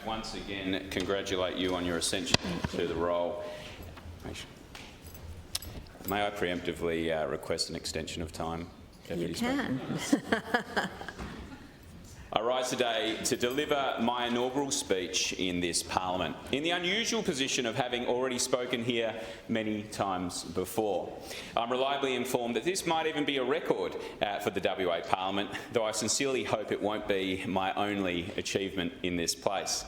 once again congratulate you on your ascension to the role. May I preemptively request an extension of time, Deputy Speaker? You can. I rise today to deliver my inaugural speech in this Parliament, in the unusual position of having already spoken here many times before. I'm reliably informed that this might even be a record for the WA Parliament, though I sincerely hope it won't be my only achievement in this place.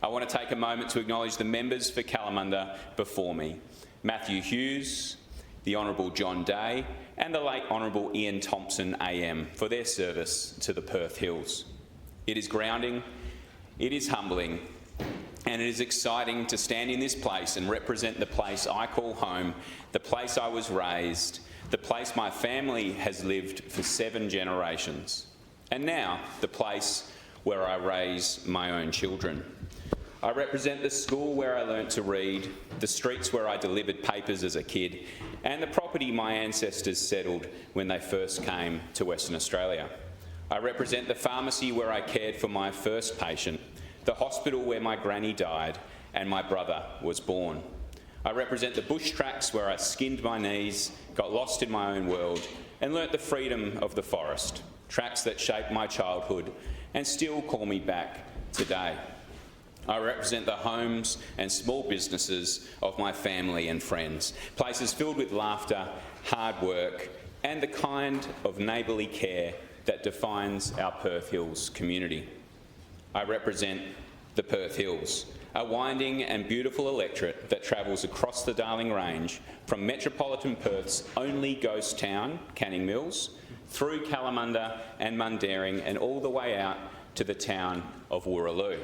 I want to take a moment to acknowledge the members for Kalamunda before me: Matthew Hughes, the Honourable John Day, and the late Honourable Ian Thompson AM for their service to the Perth Hills. It is grounding, it is humbling, and it is exciting to stand in this place and represent the place I call home, the place I was raised, the place my family has lived for 7 generations, and now the place where I raise my own children. I represent the school where I learnt to read, the streets where I delivered papers as a kid, and the property my ancestors settled when they first came to Western Australia. I represent the pharmacy where I cared for my first patient, the hospital where my granny died and my brother was born. I represent the bush tracks where I skinned my knees, got lost in my own world, and learnt the freedom of the forest, tracks that shaped my childhood and still call me back today. I represent the homes and small businesses of my family and friends, places filled with laughter, hard work, and the kind of neighbourly care that defines our Perth Hills community. I represent the Perth Hills, a winding and beautiful electorate that travels across the Darling Range from metropolitan Perth's only ghost town, Canning Mills, through Kalamunda and Mundaring and all the way out to the town of Wooroloo.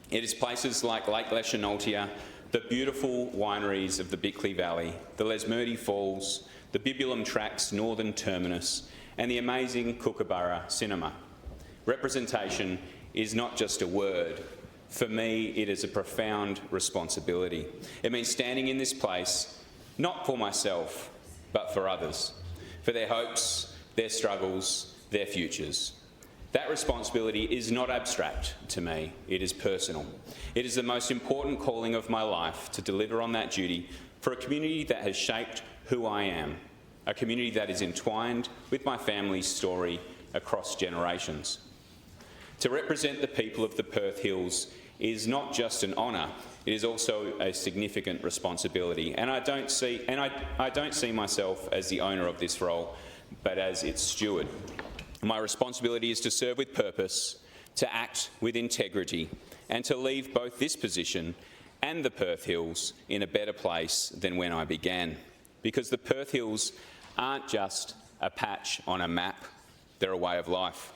It is places like Lake Leschenaultia, the beautiful wineries of the Bickley Valley, the Lesmurdie Falls, the Bibulum Tracks Northern Terminus, and the amazing Kookaburra Cinema. Representation is not just a word. For me, it is a profound responsibility. It means standing in this place, not for myself, but for others, for their hopes, their struggles, their futures. That responsibility is not abstract to me, it is personal. It is the most important calling of my life to deliver on that duty for a community that has shaped who I am, a community that is entwined with my family's story across generations. To represent the people of the Perth Hills is not just an honour, it is also a significant responsibility. And I don't see myself as the owner of this role, but as its steward. My responsibility is to serve with purpose, to act with integrity, and to leave both this position and the Perth Hills in a better place than when I began. Because the Perth Hills aren't just a patch on a map, they're a way of life.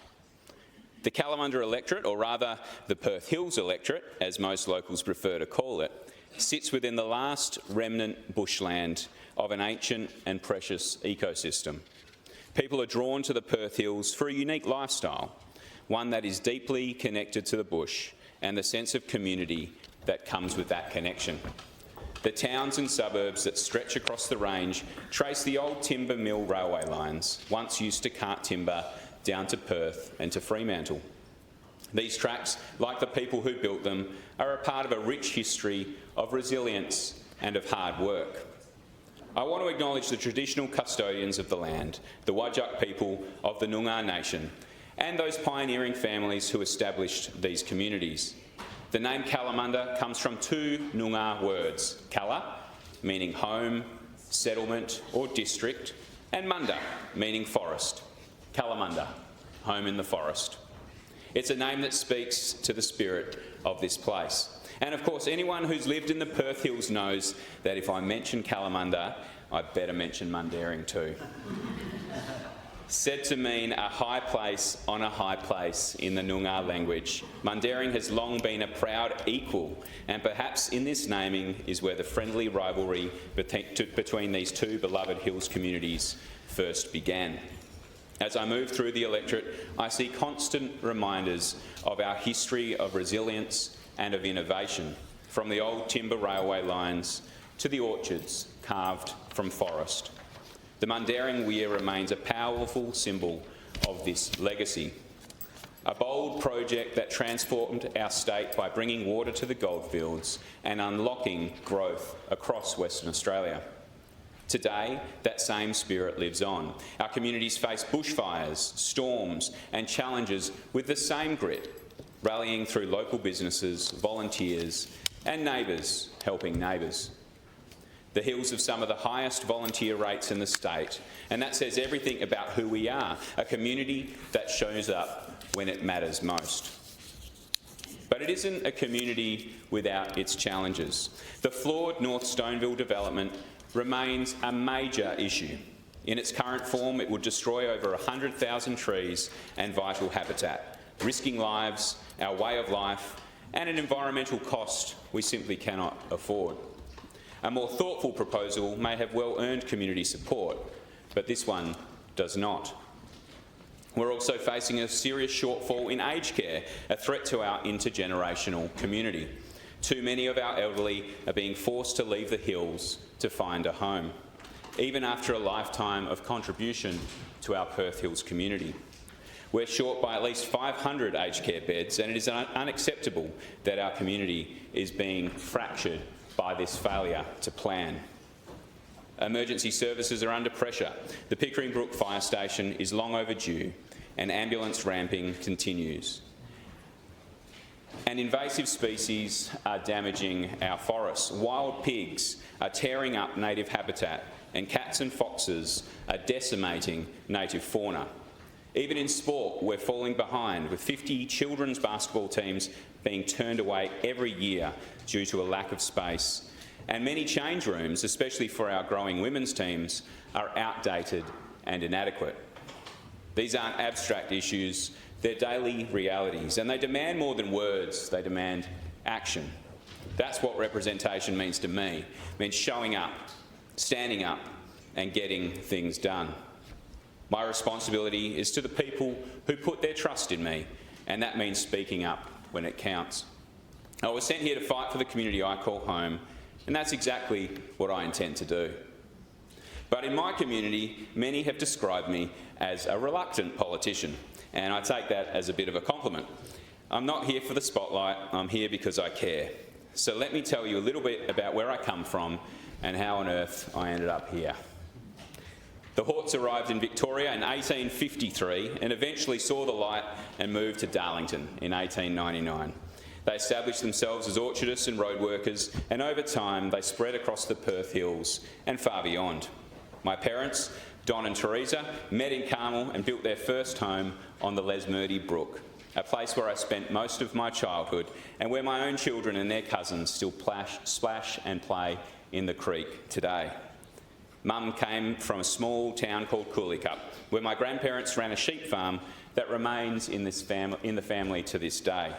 The Kalamunda electorate, or rather the Perth Hills electorate, as most locals prefer to call it, sits within the last remnant bushland of an ancient and precious ecosystem. People are drawn to the Perth Hills for a unique lifestyle, one that is deeply connected to the bush and the sense of community that comes with that connection. The towns and suburbs that stretch across the range trace the old timber mill railway lines, once used to cart timber down to Perth and to Fremantle. These tracks, like the people who built them, are a part of a rich history of resilience and of hard work. I want to acknowledge the traditional custodians of the land, the Whadjuk people of the Noongar Nation, and those pioneering families who established these communities. The name Kalamunda comes from 2 Noongar words: Kala, meaning home, settlement or district, and Munda, meaning forest. Kalamunda, home in the forest. It's a name that speaks to the spirit of this place. And of course, anyone who's lived in the Perth Hills knows that if I mention Kalamunda, I'd better mention Mundaring too. Said to mean a high place on a high place in the Noongar language, Mundaring has long been a proud equal, and perhaps in this naming is where the friendly rivalry between these 2 beloved Hills communities first began. As I move through the electorate, I see constant reminders of our history of resilience and of innovation, from the old timber railway lines to the orchards carved from forest. The Mundaring weir remains a powerful symbol of this legacy. A bold project that transformed our state by bringing water to the goldfields and unlocking growth across Western Australia. Today, that same spirit lives on. Our communities face bushfires, storms and challenges with the same grit, rallying through local businesses, volunteers and neighbours helping neighbours. The Hills have some of the highest volunteer rates in the state, and that says everything about who we are, a community that shows up when it matters most. But it isn't a community without its challenges. The flawed North Stoneville development remains a major issue. In its current form, it would destroy over 100,000 trees and vital habitat, risking lives, our way of life, and an environmental cost we simply cannot afford. A more thoughtful proposal may have well earned community support, but this one does not. We're also facing a serious shortfall in aged care, a threat to our intergenerational community. Too many of our elderly are being forced to leave the hills to find a home, even after a lifetime of contribution to our Perth Hills community. We're short by at least 500 aged care beds, and it is unacceptable that our community is being fractured by this failure to plan. Emergency services are under pressure. The Pickering Brook Fire Station is long overdue, and ambulance ramping continues. And invasive species are damaging our forests. Wild pigs are tearing up native habitat, and cats and foxes are decimating native fauna. Even in sport, we're falling behind, with 50 children's basketball teams being turned away every year due to a lack of space. And many change rooms, especially for our growing women's teams, are outdated and inadequate. These aren't abstract issues, they're daily realities, and they demand more than words, they demand action. That's what representation means to me. It means showing up, standing up, and getting things done. My responsibility is to the people who put their trust in me, and that means speaking up when it counts. I was sent here to fight for the community I call home, and that's exactly what I intend to do. But in my community, many have described me as a reluctant politician, and I take that as a bit of a compliment. I'm not here for the spotlight, I'm here because I care. So let me tell you a little bit about where I come from and how on earth I ended up here. The Horts arrived in Victoria in 1853 and eventually saw the light and moved to Darlington in 1899. They established themselves as orchardists and road workers, and over time they spread across the Perth Hills and far beyond. My parents, Don and Teresa, met in Carmel and built their first home on the Lesmurdie Brook, a place where I spent most of my childhood and where my own children and their cousins still splash and play in the creek today. Mum came from a small town called Cooleycup, where my grandparents ran a sheep farm that remains in the family to this day.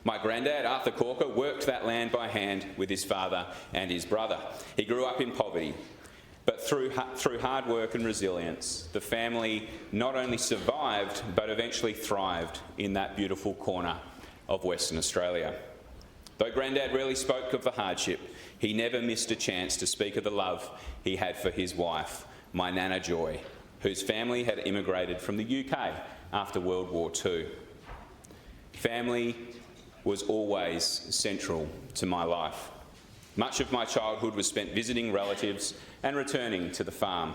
My granddad, Arthur Corker, worked that land by hand with his father and his brother. He grew up in poverty, but through hard work and resilience, the family not only survived, but eventually thrived in that beautiful corner of Western Australia. Though Grandad rarely spoke of the hardship, he never missed a chance to speak of the love he had for his wife, my Nana Joy, whose family had immigrated from the UK after World War II. Family was always central to my life. Much of my childhood was spent visiting relatives and returning to the farm.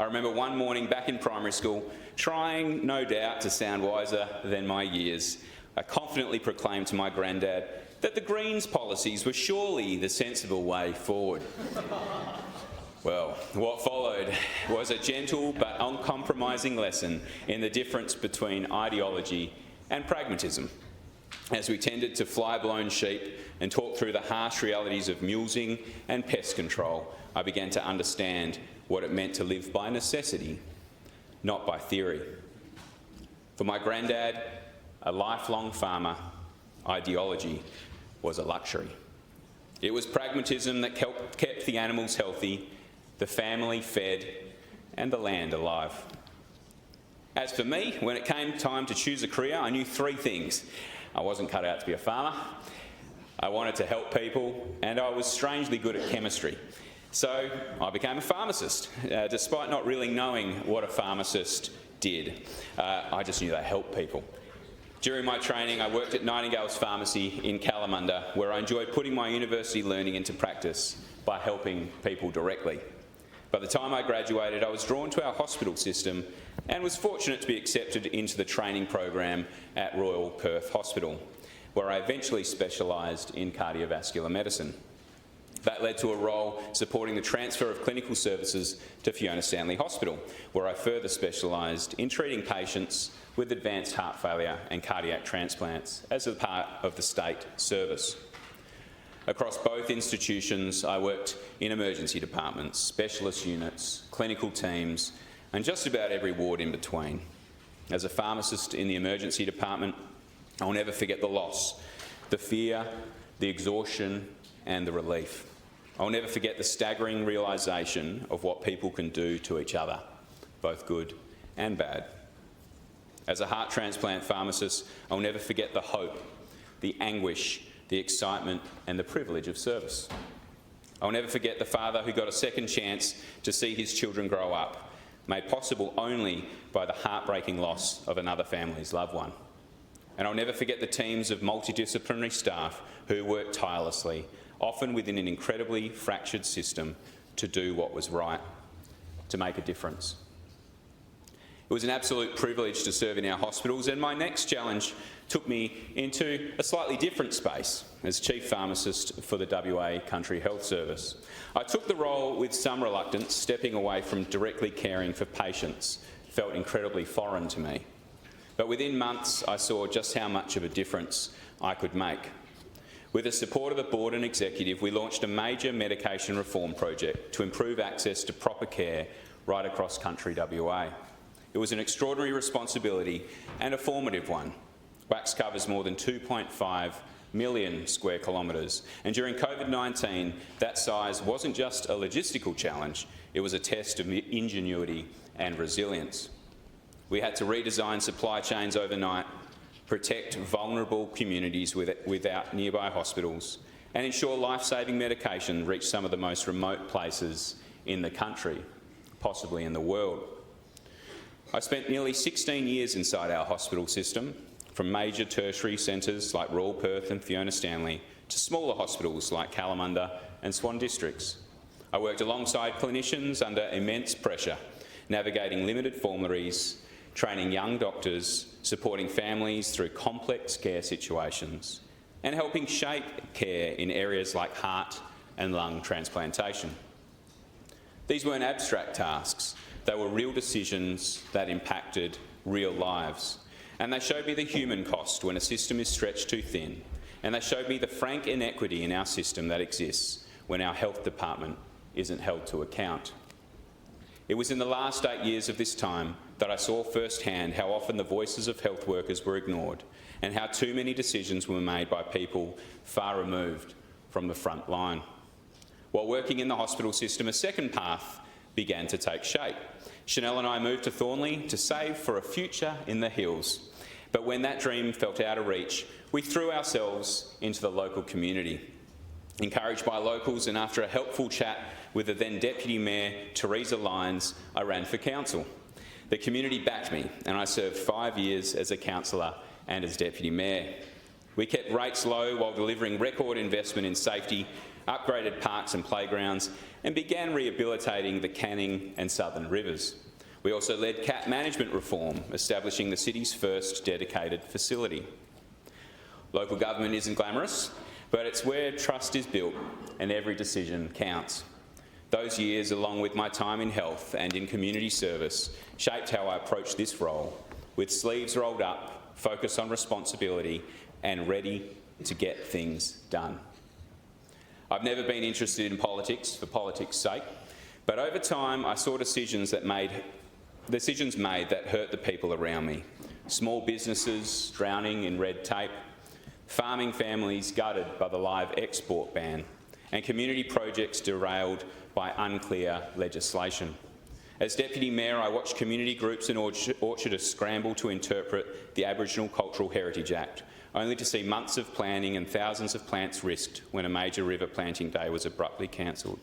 I remember one morning back in primary school, trying no doubt to sound wiser than my years, I confidently proclaimed to my granddad that the Greens policies were surely the sensible way forward. Well, what followed was a gentle but uncompromising lesson in the difference between ideology and pragmatism. As we tended to fly-blown sheep and talked through the harsh realities of mulesing and pest control, I began to understand what it meant to live by necessity, not by theory. For my granddad, a lifelong farmer, ideology was a luxury. It was pragmatism that kept the animals healthy, the family fed, and the land alive. As for me, when it came time to choose a career, I knew three things. I wasn't cut out to be a farmer, I wanted to help people, and I was strangely good at chemistry. So I became a pharmacist, despite not really knowing what a pharmacist did. I just knew they helped people. During my training, I worked at Nightingale's Pharmacy in Kalamunda, where I enjoyed putting my university learning into practice by helping people directly. By the time I graduated, I was drawn to our hospital system and was fortunate to be accepted into the training program at Royal Perth Hospital, where I eventually specialised in cardiovascular medicine. That led to a role supporting the transfer of clinical services to Fiona Stanley Hospital, where I further specialised in treating patients with advanced heart failure and cardiac transplants as a part of the state service. Across both institutions, I worked in emergency departments, specialist units, clinical teams, and just about every ward in between. As a pharmacist in the emergency department, I'll never forget the loss, the fear, the exhaustion, and the relief. I'll never forget the staggering realisation of what people can do to each other, both good and bad. As a heart transplant pharmacist, I'll never forget the hope, the anguish, the excitement and the privilege of service. I'll never forget the father who got a second chance to see his children grow up, made possible only by the heartbreaking loss of another family's loved one. And I'll never forget the teams of multidisciplinary staff who worked tirelessly, often within an incredibly fractured system, to do what was right, to make a difference. It was an absolute privilege to serve in our hospitals, and my next challenge took me into a slightly different space as Chief Pharmacist for the WA Country Health Service. I took the role with some reluctance, stepping away from directly caring for patients. It felt incredibly foreign to me. But within months, I saw just how much of a difference I could make. With the support of the board and executive, we launched a major medication reform project to improve access to proper care right across country WA. It was an extraordinary responsibility and a formative one. WACS covers more than 2.5 million square kilometres, and during COVID-19, that size wasn't just a logistical challenge, it was a test of ingenuity and resilience. We had to redesign supply chains overnight, protect vulnerable communities without nearby hospitals, and ensure life-saving medication reached some of the most remote places in the country, possibly in the world. I spent nearly 16 years inside our hospital system, from major tertiary centres like Royal Perth and Fiona Stanley to smaller hospitals like Kalamunda and Swan districts. I worked alongside clinicians under immense pressure, navigating limited formularies, training young doctors, supporting families through complex care situations, and helping shape care in areas like heart and lung transplantation. These weren't abstract tasks. They were real decisions that impacted real lives. And they showed me the human cost when a system is stretched too thin. And they showed me the frank inequity in our system that exists when our health department isn't held to account. It was in the last 8 years of this time that I saw firsthand how often the voices of health workers were ignored and how too many decisions were made by people far removed from the front line. While working in the hospital system, a second path began to take shape. Chanel and I moved to Thornley to save for a future in the hills. But when that dream felt out of reach, we threw ourselves into the local community. Encouraged by locals and after a helpful chat with the then Deputy Mayor, Teresa Lyons, I ran for council. The community backed me and I served 5 years as a councillor and as Deputy Mayor. We kept rates low while delivering record investment in safety, upgraded parks and playgrounds, and began rehabilitating the Canning and Southern Rivers. We also led cat management reform, establishing the city's first dedicated facility. Local government isn't glamorous, but it's where trust is built and every decision counts. Those years, along with my time in health and in community service, shaped how I approached this role, with sleeves rolled up, focus on responsibility, and ready to get things done. I've never been interested in politics for politics' sake, but over time I saw decisions made that hurt the people around me. Small businesses drowning in red tape, farming families gutted by the live export ban, and community projects derailed by unclear legislation. As Deputy Mayor, I watched community groups and orchardists scramble to interpret the Aboriginal Cultural Heritage Act, only to see months of planning and thousands of plants risked when a major river planting day was abruptly cancelled.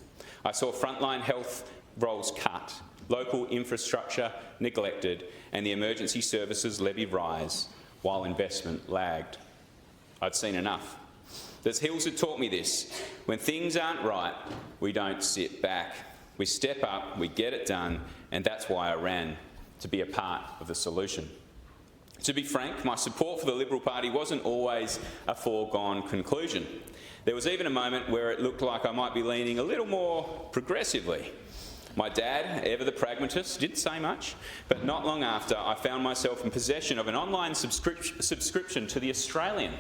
I saw frontline health roles cut, local infrastructure neglected, and the emergency services levy rise while investment lagged. I'd seen enough. The Hills had taught me this. When things aren't right, we don't sit back. We step up, we get it done, and that's why I ran, to be a part of the solution. To be frank, my support for the Liberal Party wasn't always a foregone conclusion. There was even a moment where it looked like I might be leaning a little more progressively. My dad, ever the pragmatist, didn't say much, but not long after I found myself in possession of an online subscription to The Australian.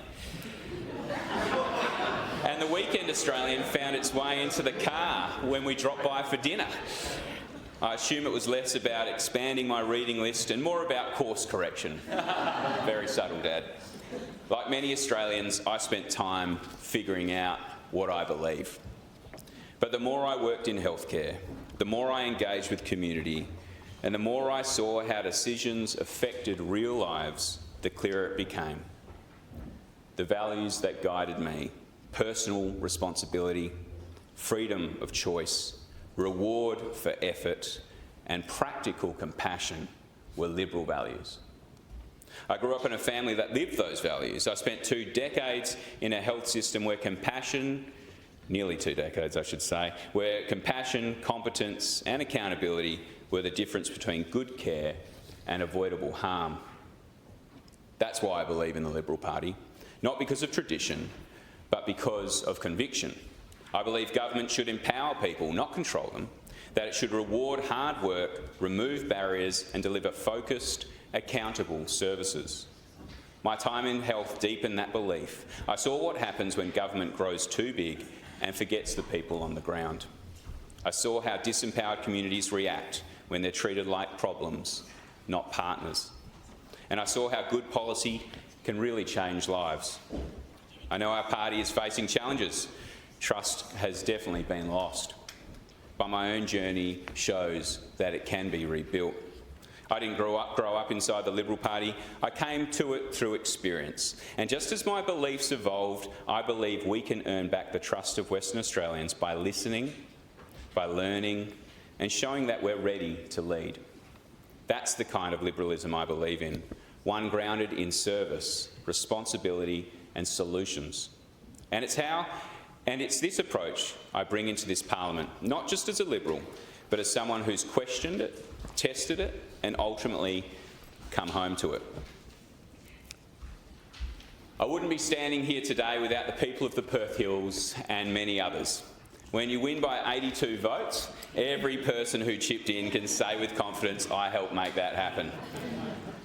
And The Weekend Australian found its way into the car when we dropped by for dinner. I assume it was less about expanding my reading list and more about course correction. Very subtle, Dad. Like many Australians, I spent time figuring out what I believe. But the more I worked in healthcare, the more I engaged with community, and the more I saw how decisions affected real lives, the clearer it became. The values that guided me: personal responsibility, freedom of choice, reward for effort, and practical compassion were Liberal values. I grew up in a family that lived those values. I spent 2 decades in a health system where compassion, nearly 2 decades I should say, where compassion, competence and accountability were the difference between good care and avoidable harm. That's why I believe in the Liberal Party, not because of tradition, but because of conviction. I believe government should empower people, not control them, that it should reward hard work, remove barriers and deliver focused, accountable services. My time in health deepened that belief. I saw what happens when government grows too big and forgets the people on the ground. I saw how disempowered communities react when they're treated like problems, not partners. And I saw how good policy can really change lives. I know our party is facing challenges. Trust has definitely been lost. But my own journey shows that it can be rebuilt. I didn't grow up inside the Liberal Party. I came to it through experience. And just as my beliefs evolved, I believe we can earn back the trust of Western Australians by listening, by learning, and showing that we're ready to lead. That's the kind of liberalism I believe in, one grounded in service, responsibility, and solutions. And it's this approach I bring into this parliament, not just as a Liberal, but as someone who's questioned it, tested it, and ultimately come home to it. I wouldn't be standing here today without the people of the Perth Hills and many others. When you win by 82 votes, every person who chipped in can say with confidence, I helped make that happen.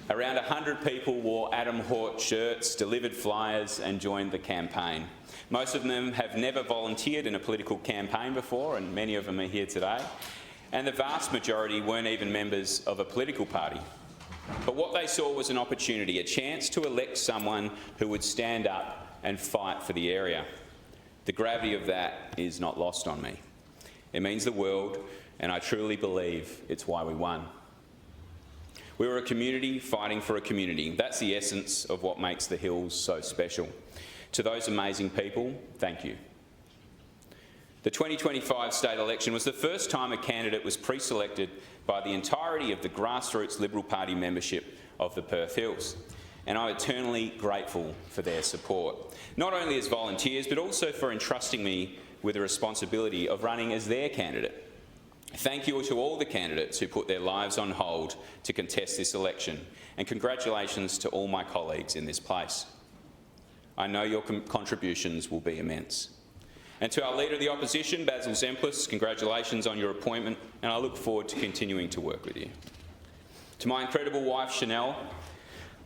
Around 100 people wore Adam Hort shirts, delivered flyers and joined the campaign. Most of them have never volunteered in a political campaign before, and many of them are here today. And the vast majority weren't even members of a political party. But what they saw was an opportunity, a chance to elect someone who would stand up and fight for the area. The gravity of that is not lost on me. It means the world, and I truly believe it's why we won. We were a community fighting for a community. That's the essence of what makes the Hills so special. To those amazing people, thank you. The 2025 state election was the first time a candidate was pre-selected by the entirety of the grassroots Liberal Party membership of the Perth Hills, and I'm eternally grateful for their support, not only as volunteers but also for entrusting me with the responsibility of running as their candidate. Thank you to all the candidates who put their lives on hold to contest this election, and congratulations to all my colleagues in this place. I know your contributions will be immense. And to our Leader of the Opposition, Basil Zemplis, congratulations on your appointment, and I look forward to continuing to work with you. To my incredible wife, Chanel,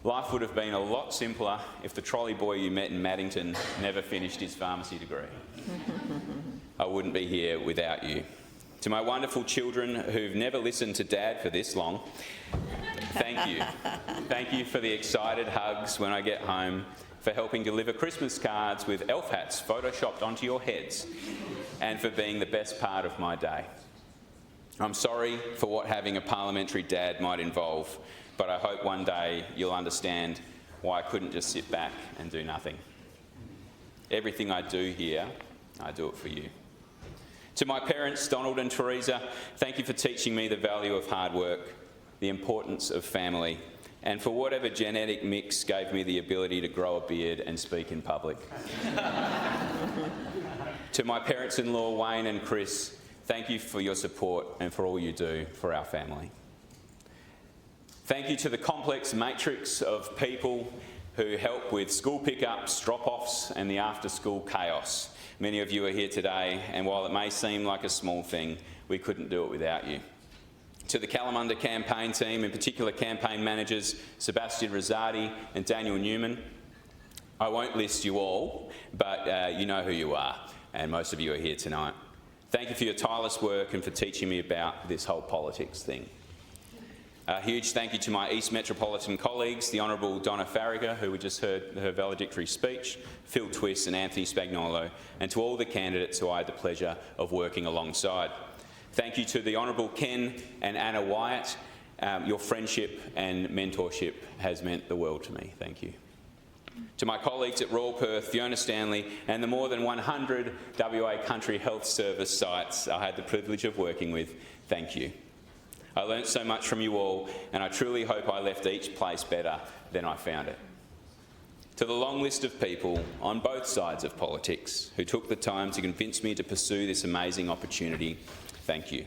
life would have been a lot simpler if the trolley boy you met in Maddington never finished his pharmacy degree. I wouldn't be here without you. To my wonderful children who've never listened to Dad for this long, thank you. Thank you for the excited hugs when I get home, for helping deliver Christmas cards with elf hats photoshopped onto your heads, and for being the best part of my day. I'm sorry for what having a parliamentary dad might involve, but I hope one day you'll understand why I couldn't just sit back and do nothing. Everything I do here, I do it for you. To my parents, Donald and Teresa, thank you for teaching me the value of hard work, the importance of family, and for whatever genetic mix gave me the ability to grow a beard and speak in public. To my parents-in-law, Wayne and Chris, thank you for your support and for all you do for our family. Thank you to the complex matrix of people who help with school pickups, drop-offs and the after-school chaos. Many of you are here today, and while it may seem like a small thing, we couldn't do it without you. To the Kalamunda campaign team, in particular campaign managers Sebastian Rosati and Daniel Newman, I won't list you all, but you know who you are, and most of you are here tonight. Thank you for your tireless work and for teaching me about this whole politics thing. A huge thank you to my East Metropolitan colleagues, the Honourable Donna Farragher, who we just heard her valedictory speech, Phil Twiss and Anthony Spagnolo, and to all the candidates who I had the pleasure of working alongside. Thank you to the Honourable Ken and Anna Wyatt. Your friendship and mentorship has meant the world to me. Thank you. To my colleagues at Royal Perth, Fiona Stanley, and the more than 100 WA Country Health Service sites I had the privilege of working with, thank you. I learnt so much from you all, and I truly hope I left each place better than I found it. To the long list of people on both sides of politics who took the time to convince me to pursue this amazing opportunity, thank you.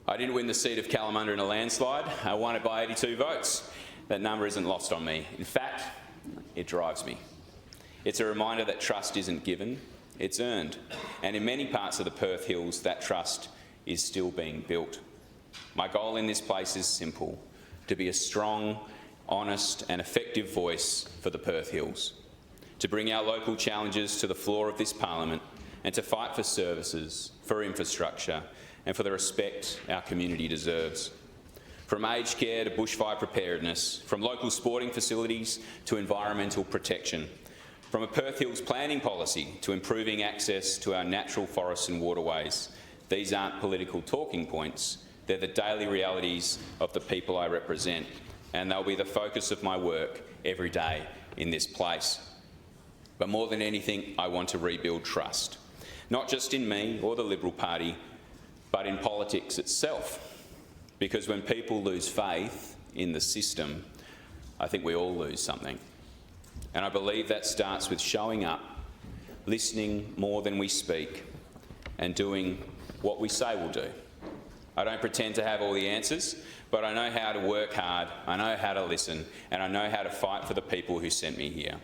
I didn't win the seat of Kalamunda in a landslide. I won it by 82 votes. That number isn't lost on me. In fact, it drives me. It's a reminder that trust isn't given, it's earned. And in many parts of the Perth Hills, that trust is still being built. My goal in this place is simple: to be a strong, honest and effective voice for the Perth Hills, to bring our local challenges to the floor of this Parliament and to fight for services, for infrastructure and for the respect our community deserves. From aged care to bushfire preparedness, from local sporting facilities to environmental protection, from a Perth Hills planning policy to improving access to our natural forests and waterways. These aren't political talking points, they're the daily realities of the people I represent, and they'll be the focus of my work every day in this place. But more than anything, I want to rebuild trust, not just in me or the Liberal Party, but in politics itself. Because when people lose faith in the system, I think we all lose something. And I believe that starts with showing up, listening more than we speak, and doing what we say we'll do. I don't pretend to have all the answers, but I know how to work hard, I know how to listen, and I know how to fight for the people who sent me here.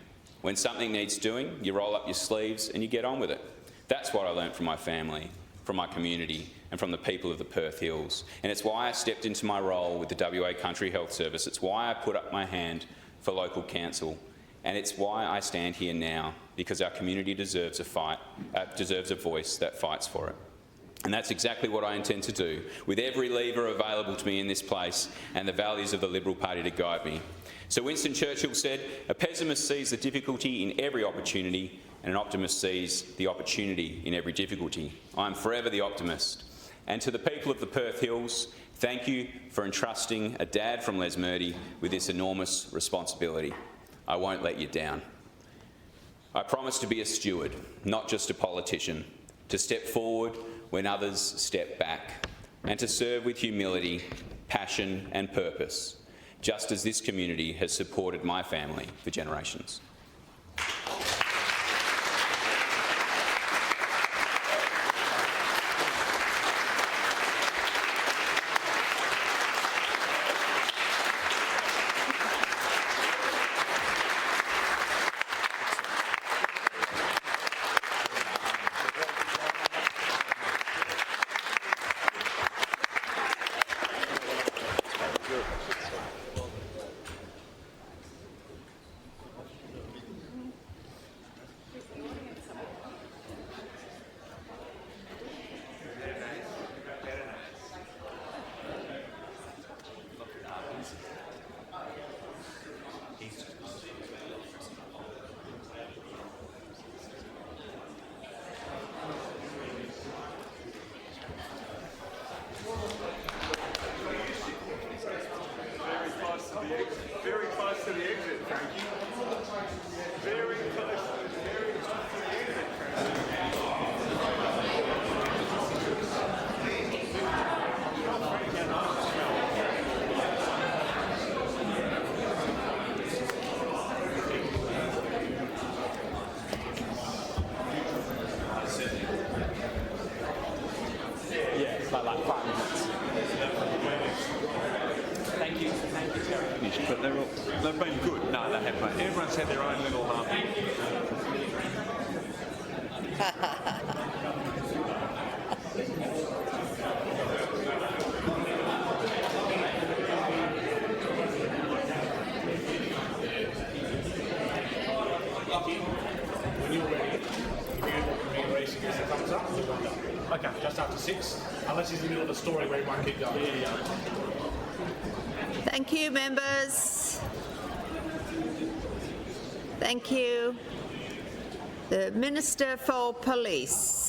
When something needs doing, you roll up your sleeves and you get on with it. That's what I learned from my family, from my community, and from the people of the Perth Hills. And it's why I stepped into my role with the WA Country Health Service. It's why I put up my hand for local council. And it's why I stand here now, because our community deserves a voice that fights for it. And that's exactly what I intend to do, with every lever available to me in this place and the values of the Liberal Party to guide me. So Winston Churchill said, "A pessimist sees the difficulty in every opportunity, and an optimist sees the opportunity in every difficulty." I'm forever the optimist. And to the people of the Perth Hills, thank you for entrusting a dad from Lesmurdy with this enormous responsibility. I won't let you down. I promise to be a steward, not just a politician, to step forward when others step back, and to serve with humility, passion and purpose, just as this community has supported my family for generations. Very close to the exit, Frankie. Very close to the exit, Frankie. like 5 minutes. Thank you, Terry. But they've been good. No, they haven't. Everyone's had their own little When you're ready, if you racing as it comes up, we'll wind up. Okay, just after 6, unless it's in the middle of a story where it won't keep going. Thank you, members. Thank you. The Minister for Police.